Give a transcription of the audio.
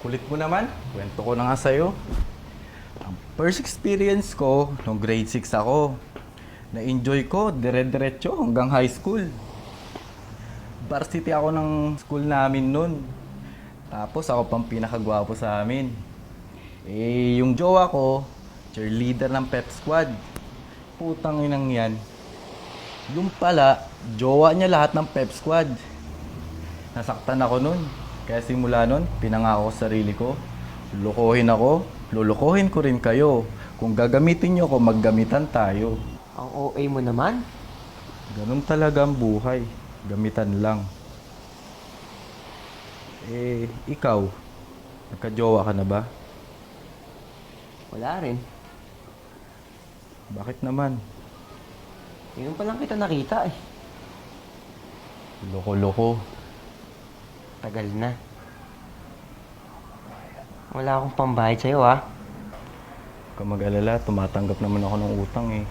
Kulit mo naman. Kwento ko na nga sa'yo. Ang first experience ko, nung grade 6 ako, na-enjoy ko, dire-diretso hanggang high school. Varsity ako ng school namin nun. Tapos ako pang pinakagwapo sa amin. Yung jowa ko, cheerleader ng pep squad. Putang inang yan. Yung pala, jowa niya lahat ng pep squad. Nasaktan ako nun. Kaya simula nun, pinangako sa sarili ko. Lulukohin ako, lulukohin ko rin kayo. Kung gagamitin nyo ako, maggamitan tayo. Ang OA mo naman. Ganun talaga ang buhay. Gamitan lang. Ikaw, nagka-jowa ka na ba? Wala rin. Bakit naman? Ngayon pa lang kita nakita eh. Loko-loko. Tagal na. Wala akong pambayad sa'yo ah. Huwag ka mag-alala, tumatanggap naman ako ng utang eh.